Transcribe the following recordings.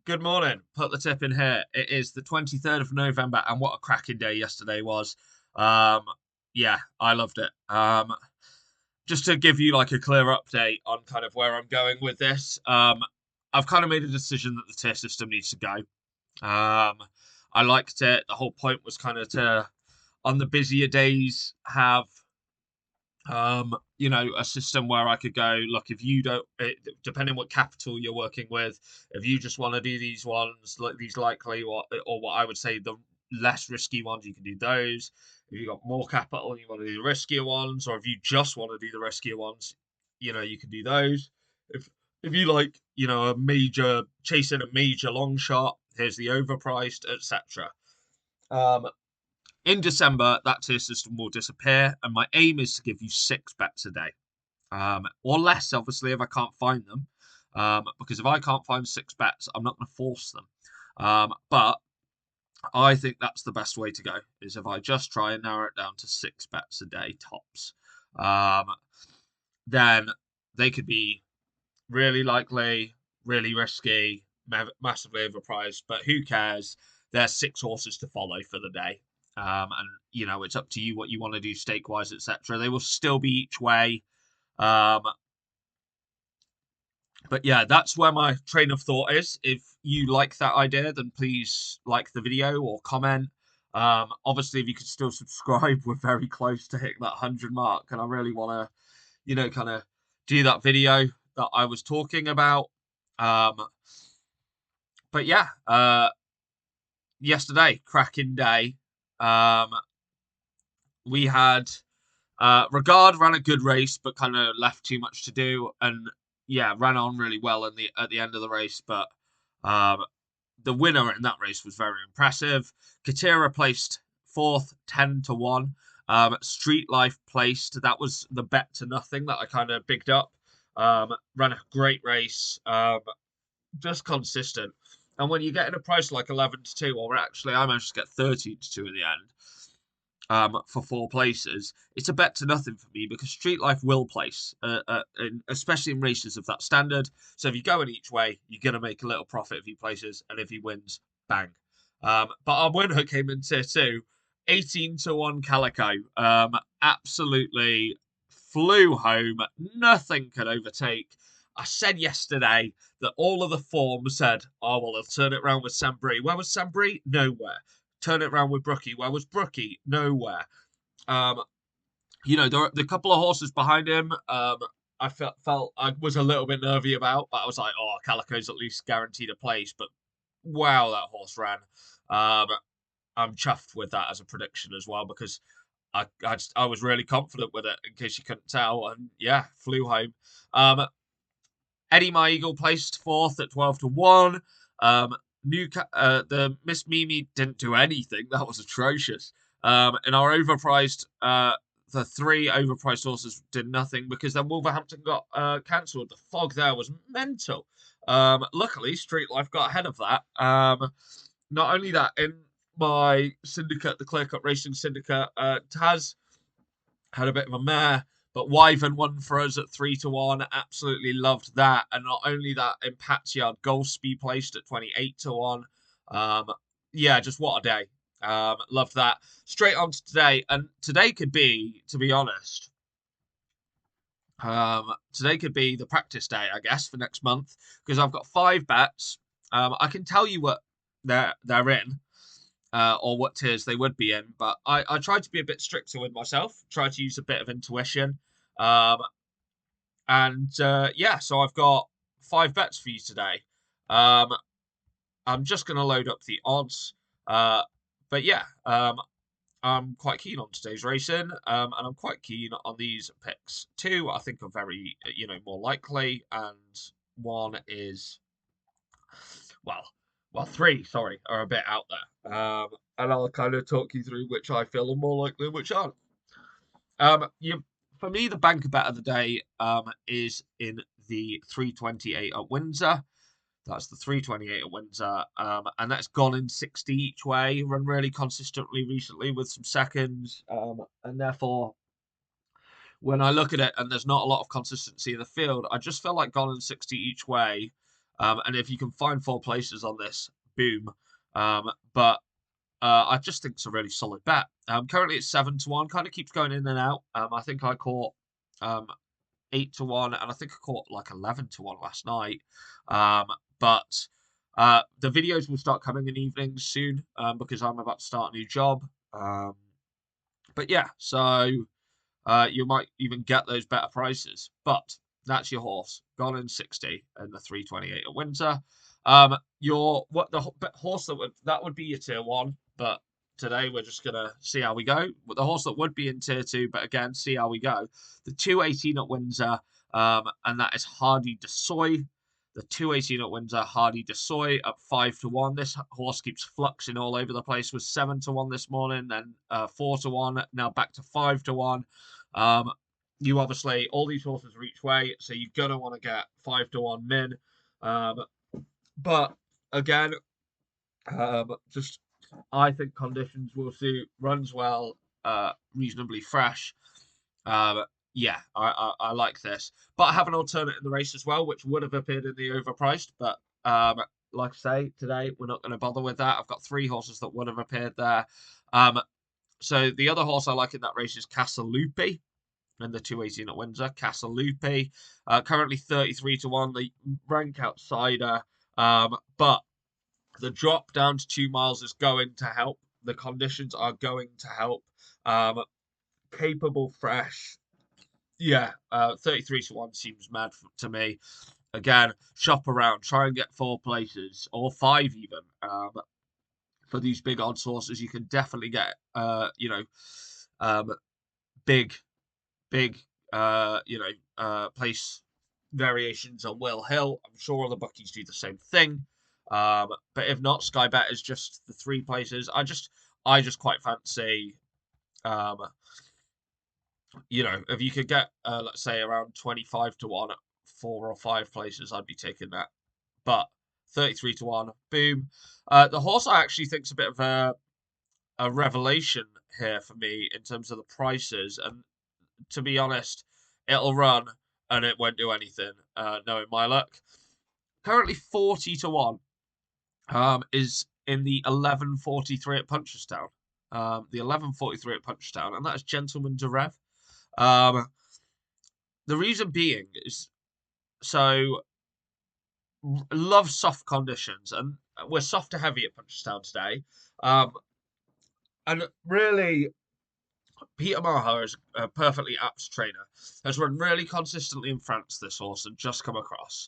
Good morning. Put the tip in here. It is the 23rd of November, and what a cracking day yesterday was. Um, yeah, I loved it. Just to give you like a clear update on kind of where I'm going with this, I've kind of made a decision that the tier system needs to go. I liked it. The whole point was kind of to, on the busier days, have a system where I could go, look, if you don't, depending what capital you're working with, if you just want to do these ones, like these likely, or what I would say the less risky ones, you can do those. If you got more capital and you want to do the riskier ones, or if you just want to do the riskier ones, you can do those. If you like, a major chasing a major long shot, here's the overpriced, etc. In December, that tier system will disappear, and my aim is to give you 6 bets a day, or less, obviously, if I can't find them. Because if I can't find 6 bets, I'm not going to force them. But I think that's the best way to go, is if I just try and narrow it down to 6 bets a day tops. Then they could be really likely, really risky, massively overpriced, but who cares? There's 6 horses to follow for the day. And it's up to you what you want to do stake wise, etc. They will still be each way. Um, but yeah, that's where my train of thought is. If you like that idea, then please like the video or comment. Obviously, if you could still subscribe, we're very close to hitting that 100 mark, and I really want to, kind of do that video that I was talking about. Um, but yeah, yesterday, cracking day. Um, we had Regard ran a good race, but kind of left too much to do, and yeah, ran on really well at the end of the race. But um, the winner in that race was very impressive. Katira placed fourth, 10-1. Street Life placed. That was the bet to nothing that I kind of bigged up. Ran a great race. Just consistent. And when you get in a price like 11-2, or actually I managed to get 13-2 in the end, for 4 places, it's a bet to nothing for me because Street Life will place, especially in races of that standard. So if you go in each way, you're going to make a little profit if he places, and if he wins, bang. But our winner came in tier 2, 18-1 Calico. Absolutely flew home. Nothing could overtake. I said yesterday that all of the form said, oh, well, they'll turn it around with Sambri. Where was Sambri? Nowhere. Turn it around with Brookie. Where was Brookie? Nowhere. Um, the couple of horses behind him, I felt I was a little bit nervy about, but I was like, oh, Calico's at least guaranteed a place. But wow, that horse ran. I'm chuffed with that as a prediction as well because I was really confident with it, in case you couldn't tell, and yeah, flew home. Eddie My Eagle placed fourth at 12-1. The Miss Mimi didn't do anything. That was atrocious. And our overpriced, the 3 overpriced horses did nothing because then Wolverhampton got cancelled. The fog there was mental. Luckily, Street Life got ahead of that. Not only that, in my syndicate, the Clear Cut Racing Syndicate, Taz had a bit of a mare, but Wyvern won for us at 3-1. Absolutely loved that. And not only that, in Pat's Yard, Speed placed at 28-1. Yeah, just what a day. Loved that. Straight on to today. And today could be, to be honest, today could be the practice day, I guess, for next month. Because I've got 5 bets. I can tell you what they're in. Or what tiers they would be in. But I tried to be a bit stricter with myself, tried to use a bit of intuition. Yeah, so I've got 5 bets for you today. I'm just going to load up the odds. But yeah, I'm quite keen on today's racing, and I'm quite keen on these picks. 2, I think, are very, more likely, and 1 is, well, 3, sorry, are a bit out there. And I'll kind of talk you through which I feel are more likely and which aren't. For me, the banker bet of the day is in the 328 at Windsor. That's the 328 at Windsor, and that's gone in 60 each way. Run really consistently recently with some seconds, and therefore, when I look at it and there's not a lot of consistency in the field, I just feel like gone in 60 each way And if you can find 4 places on this, boom. But I just think it's a really solid bet. Currently it's 7-1, kind of keeps going in and out. I think I caught 8-1, and I think I caught like 11-1 last night. But the videos will start coming in evenings soon, because I'm about to start a new job. But yeah, so you might even get those better prices. But that's your horse, gone in 60 and the 328 at Windsor. Horse that would be your tier one, but today we're just gonna see how we go. The horse that would be in tier two, but again, see how we go. The 218 at Windsor, and that is Hardy de Soy. The 218 at Windsor, Hardy de Soy at 5-1. This horse keeps fluxing all over the place. Was 7-1 this morning, then 4-1, now back to 5-1. You obviously, all these horses are each way, so you're gonna want to get 5-1 min. But again, just I think conditions will suit, runs well, reasonably fresh. Yeah, I like this. But I have an alternate in the race as well, which would have appeared in the overpriced. But like I say, today we're not going to bother with that. I've got 3 horses that would have appeared there. So the other horse I like in that race is Casalupi in the 218 at Windsor. Casalupi, currently 33-1, the rank outsider. But the drop down to 2 miles is going to help. The conditions are going to help. Capable, fresh. Yeah, 33-1 seems mad to me. Again, shop around, try and get 4 places or 5 even. For these big odds horses, you can definitely get big place variations on Will Hill. I'm sure other bookies do the same thing. But if not, Sky Bet is just the 3 places. I just quite fancy, um, if you could get, let's say, around 25-1 at 4 or 5 places, I'd be taking that. But 33-1, boom. The horse I actually think is a bit of a revelation here for me in terms of the prices. And to be honest, it'll run and it won't do anything, knowing my luck. Currently 40-1 is in the 11:43 at Punchestown. The 11:43 at Punchestown, and that is Gentleman de Rev. The reason being is so love soft conditions, and we're soft to heavy at Punchestown today. And really, Peter Maher is a perfectly apt trainer. Has run really consistently in France, this horse, and just come across.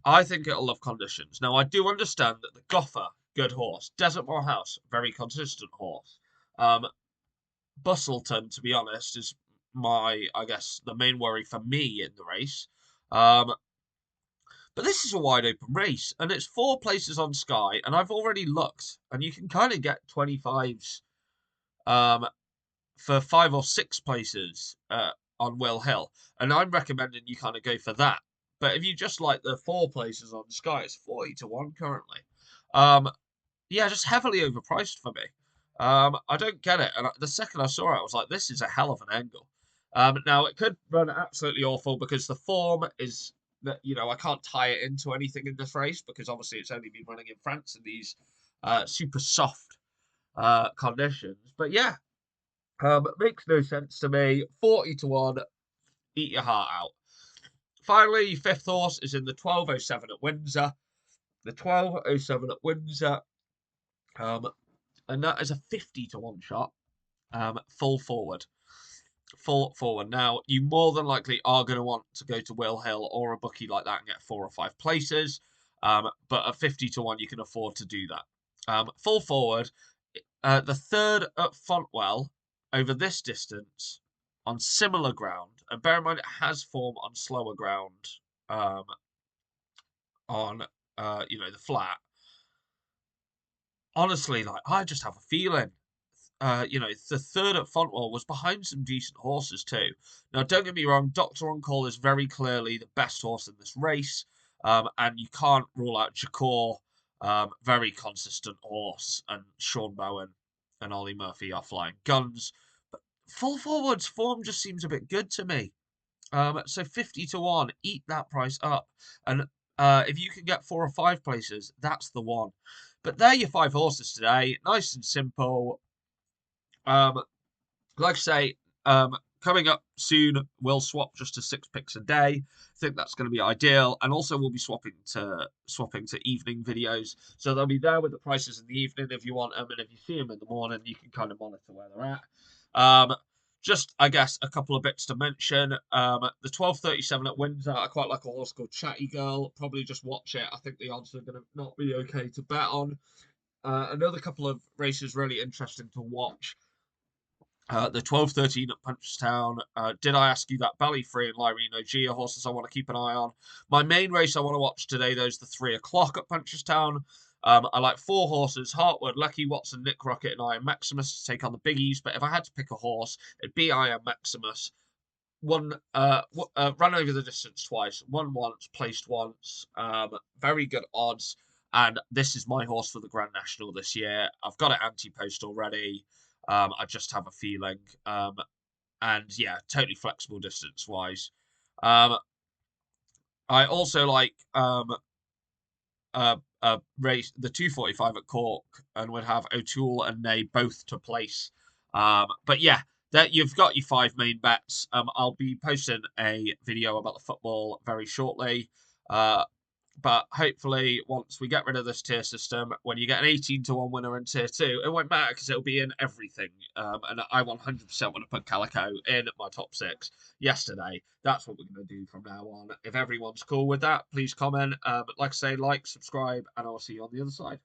I think it'll love conditions. Now, I do understand that the Goffer, good horse. Desert Morehouse, very consistent horse. Bustleton, to be honest, is I guess, the main worry for me in the race. But this is a wide open race, and it's 4 places on Sky, and I've already looked, and you can kind of get 25s for 5 or 6 places on Will Hill, and I'm recommending you kind of go for that. But if you just like the 4 places on Sky, it's 40-1 currently. Yeah, just heavily overpriced for me. I don't get it. And the second I saw it, I was like, this is a hell of an angle. Now, it could run absolutely awful because the form is that, I can't tie it into anything in this race because obviously it's only been running in France in these super soft conditions. But yeah, it makes no sense to me. 40-1, eat your heart out. Finally, 5th horse is in the 12:07 at Windsor. The 12:07 at Windsor. And that is a 50-1 shot. Full forward. Full forward. Now, you more than likely are going to want to go to Will Hill or a bookie like that and get 4 or 5 places. But at 50-1, you can afford to do that. Full forward. The 3rd at Fontwell over this distance on similar ground. And bear in mind, it has form on slower ground on, the flat. Honestly, I just have a feeling. The 3rd at Fontwell was behind some decent horses too. Now, don't get me wrong, Doctor On Call is very clearly the best horse in this race, and you can't rule out Jakor, very consistent horse, and Sean Bowen and Ollie Murphy are flying guns. But full forwards form just seems a bit good to me. So 50 to 1, eat that price up. And if you can get 4 or 5 places, that's the one. But there are your 5 horses today. Nice and simple. Um, like I say, coming up soon, we'll swap just to 6 picks a day. I think that's going to be ideal. And also, we'll be swapping to evening videos, so they'll be there with the prices in the evening if you want them, and if you see them in the morning, you can kind of monitor where they're at. Just, I guess, a couple of bits to mention. The 12:37 at Windsor, I quite like a horse called Chatty Girl. Probably just watch it. I think the odds are going to not be okay to bet on. Another couple of races really interesting to watch. The 12:13 at Punchestown. Did I ask you that Ballyfree and Lyreno G are horses I want to keep an eye on? My main race I want to watch today, though, is the 3 o'clock at Punchestown. I like 4 horses: Heartwood, Lucky Watson, Nick Rocket, and Iron Maximus to take on the biggies. But if I had to pick a horse, it'd be Iron Maximus. Run over the distance twice, won once, placed once. Very good odds. And this is my horse for the Grand National this year. I've got it anti-post already. I just have a feeling. And yeah, totally flexible distance wise. Um, I also like race the 2:45 at Cork, and would have O'Toole and Ney both to place. But yeah, that you've got your 5 main bets. I'll be posting a video about the football very shortly. But hopefully, once we get rid of this tier system, when you get an 18 to 1 winner in tier 2, it won't matter because it'll be in everything. And I 100% want to put Calico in my top 6 yesterday. That's what we're going to do from now on. If everyone's cool with that, please comment. Like I say, like, subscribe, and I'll see you on the other side.